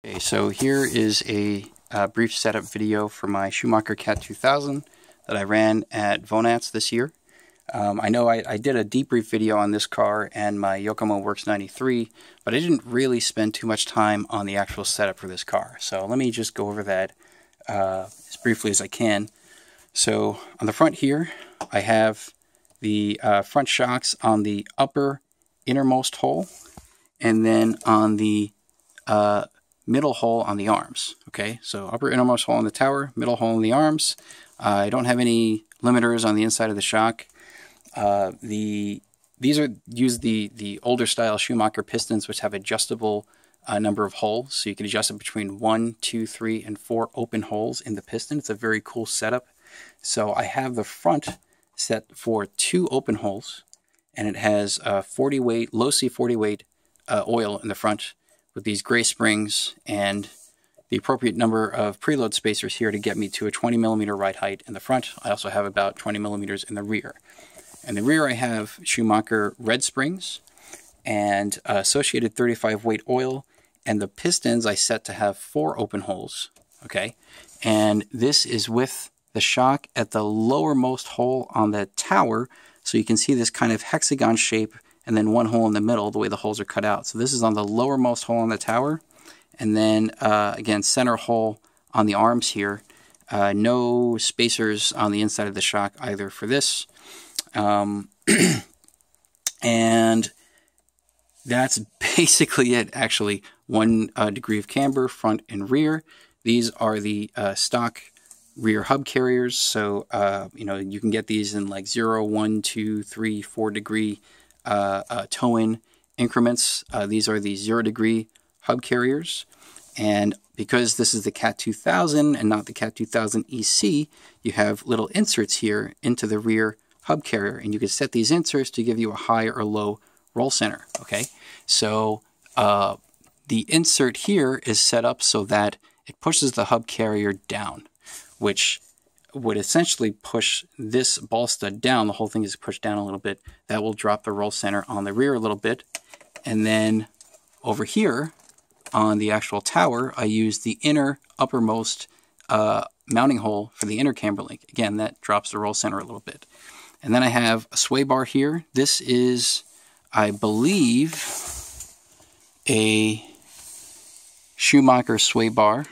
Okay, so here is a brief setup video for my Schumacher CAT 2000 that I ran at VONATS this year. I know I did a debrief video on this car and my Yokomo Works 93, but I didn't really spend too much time on the actual setup for this car. So let me just go over that as briefly as I can. So on the front here, I have the front shocks on the upper innermost hole, and then on the middle hole on the arms. Okay, so upper innermost hole in the tower, middle hole in the arms. I don't have any limiters on the inside of the shock. These use the older style Schumacher pistons, which have adjustable number of holes, so you can adjust it between 1, 2, 3, and 4 open holes in the piston. It's a very cool setup. So I have the front set for 2 open holes, and it has 40 weight, low C 40 weight oil in the front with these gray springs and the appropriate number of preload spacers here to get me to a 20 millimeter ride height in the front. I also have about 20 millimeters in the rear. In the rear I have Schumacher red springs and associated 35 weight oil, and the pistons I set to have 4 open holes. Okay, and this is with the shock at the lowermost hole on the tower, so you can see this kind of hexagon shape and then one hole in the middle, the way the holes are cut out. So this is on the lowermost hole on the tower, and then again, center hole on the arms here. No spacers on the inside of the shock either for this. And that's basically it, actually. 1 degree of camber, front and rear. These are the stock rear hub carriers, so you know, you can get these in like 0, 1, 2, 3, 4 degree toe-in increments. These are the 0 degree hub carriers, and because this is the CAT 2000 and not the CAT 2000 EC, you have little inserts here into the rear hub carrier, and you can set these inserts to give you a high or low roll center. Okay, so the insert here is set up so that it pushes the hub carrier down, which would essentially push this ball stud down. The whole thing is pushed down a little bit. That will drop the roll center on the rear a little bit. And then over here on the actual tower, I use the inner uppermost mounting hole for the inner camber link. Again, that drops the roll center a little bit. And then I have a sway bar here. This is, I believe, a Schumacher sway bar.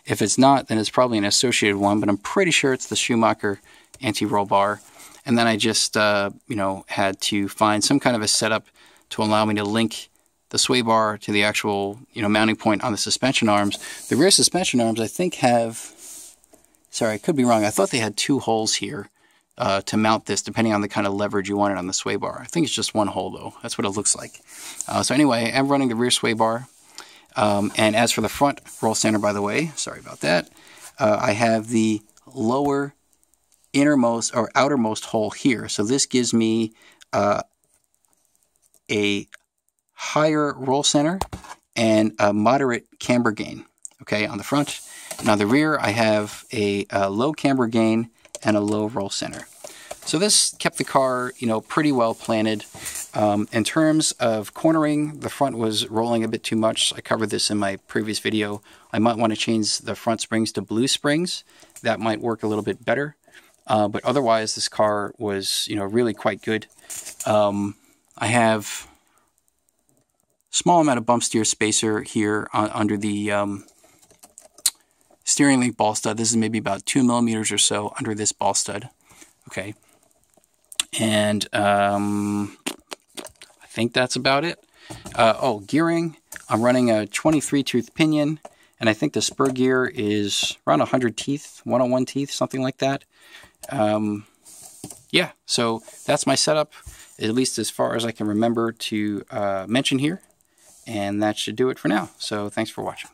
If it's not, then it's probably an associated one, but I'm pretty sure it's the Schumacher anti-roll bar. And then I just, you know, had to find some kind of a setup to allow me to link the sway bar to the actual, you know, mounting point on the suspension arms. The rear suspension arms, I think, have, sorry, I could be wrong. I thought they had 2 holes here to mount this, depending on the kind of leverage you wanted on the sway bar. I think it's just 1 hole, though. That's what it looks like. So anyway, I'm running the rear sway bar. And as for the front roll center, by the way, sorry about that, I have the lower innermost or outermost hole here. So this gives me a higher roll center and a moderate camber gain, okay, on the front. And on the rear, I have a low camber gain and a low roll center. So this kept the car, you know, pretty well planted. In terms of cornering, the front was rolling a bit too much. I covered this in my previous video. I might want to change the front springs to blue springs. That might work a little bit better. But otherwise, this car was, you know, really quite good. I have a small amount of bump steer spacer here under the steering link ball stud. This is maybe about 2 millimeters or so under this ball stud. Okay. And I think that's about it. Oh, gearing. I'm running a 23 tooth pinion, and I think the spur gear is around 100 teeth, 101 teeth, something like that. Yeah, so that's my setup, at least as far as I can remember to mention here. And that should do it for now. So thanks for watching.